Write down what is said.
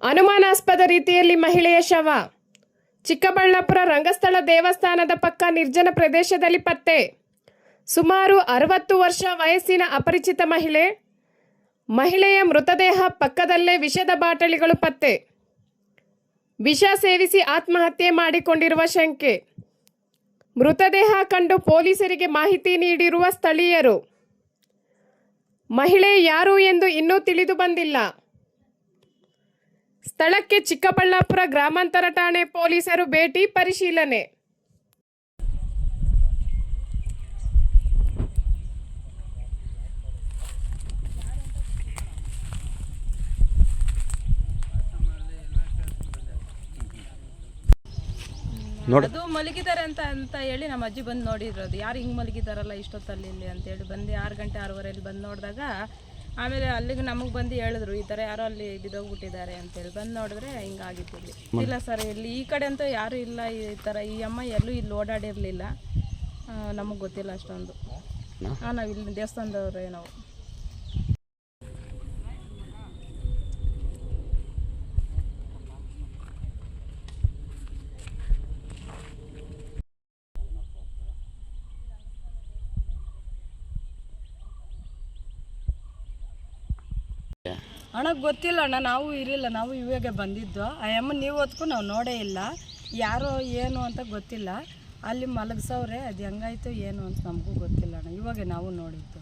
ಅನುಮಾನಾಸ್ಪದ ರೀತಿಯಲ್ಲಿ ಮಹಿಳೆಯ ಶವ ಚಿಕ್ಕಬಳ್ಳಾಪುರ ರಂಗಸ್ಥಳ ದೇವಸ್ಥಾನದ ಪಕ್ಕ ನಿರ್ಜನ ಪ್ರದೇಶದಲ್ಲಿ ಪತ್ತೆ. ಸುಮಾರು 60 ವರ್ಷ ವಯಸ್ಸಿನ ಅಪರಿಚಿತ ಮಹಿಳೆಯ ಮೃತದೇಹ ಪಕ್ಕದಲ್ಲೇ ವಿಷದ ಬಾಟಲಿಗಳು ಪತ್ತೆ. ವಿಷ ಸೇವಿಸಿ ಆತ್ಮಹತ್ಯೆ ಮಾಡಿಕೊಂಡಿರುವ ಶಂಕೆ. ಮೃತದೇಹ ಕಂಡು ಪೊಲೀಸರಿಗೆ ಮಾಹಿತಿ ನೀಡಿರುವ ಸ್ಥಳೀಯರು. ಮಹಿಳೆ ಯಾರು ಎಂದು ಇನ್ನೂ ತಿಳಿದು ಬಂದಿಲ್ಲ. ಸ್ಥಳಕ್ಕೆ ಚಿಕ್ಕಬಳ್ಳಾಪುರ ಗ್ರಾಮಾಂತರ ಠಾಣೆ ಪೊಲೀಸರು ಭೇಟಿ ಪರಿಶೀಲನೆ. ಅದು ಮಲಗಿದ್ದಾರೆ ಅಂತ ಹೇಳಿ ನಮ್ಮ ಅಜ್ಜಿ ಬಂದು ನೋಡಿರೋದು. ಯಾರು ಹಿಂಗೆ ಮಲಗಿದಾರಲ್ಲ ಇಷ್ಟೊತ್ತಲ್ಲಿ ಇಲ್ಲಿ ಅಂತೇಳಿ ಬಂದು 6 ಗಂಟೆ 6:15 ಬಂದು ನೋಡಿದಾಗ ಆಮೇಲೆ ಅಲ್ಲಿಗೆ ನಮಗೆ ಬಂದು ಹೇಳಿದ್ರು ಈ ಥರ ಯಾರೋ ಅಲ್ಲಿ ಬಿದ್ದೋಗ್ಬಿಟ್ಟಿದ್ದಾರೆ ಅಂತೇಳಿ. ಬಂದು ನೋಡಿದ್ರೆ ಹಿಂಗಾಗಿತ್ತು ಇಲ್ಲಿ. ಇಲ್ಲ ಸರ್, ಇಲ್ಲಿ ಈ ಕಡೆ ಅಂತೂ ಯಾರೂ ಇಲ್ಲ. ಈ ಥರ ಈ ಅಮ್ಮ ಎಲ್ಲೂ ಇಲ್ಲಿ ಓಡಾಡಿರಲಿಲ್ಲ. ನಮಗೆ ಗೊತ್ತಿಲ್ಲ ಅಷ್ಟೊಂದು. ನಾವು ಇಲ್ಲಿ ದೇವಸ್ಥಾನದವ್ರೆ ನಾವು. ಅಣ್ಣ ಗೊತ್ತಿಲ್ಲ ಅಣ್ಣ, ನಾವು ಇರಲಿಲ್ಲ, ನಾವು ಇವಾಗ ಬಂದಿದ್ದು. ಆ ಅಮ್ಮ ನೀವು ಹೊತ್ಕೊಂಡು ನಾವು ನೋಡೇ ಇಲ್ಲ. ಯಾರೋ ಏನು ಅಂತ ಗೊತ್ತಿಲ್ಲ. ಅಲ್ಲಿ ಮಲಗಿಸವ್ರೆ, ಅದು ಹೆಂಗಾಯ್ತು ಏನು ಅಂತ ನಮಗೂ ಗೊತ್ತಿಲ್ಲ ಅಣ್ಣ. ಇವಾಗ ನಾವು ನೋಡಿದ್ದು.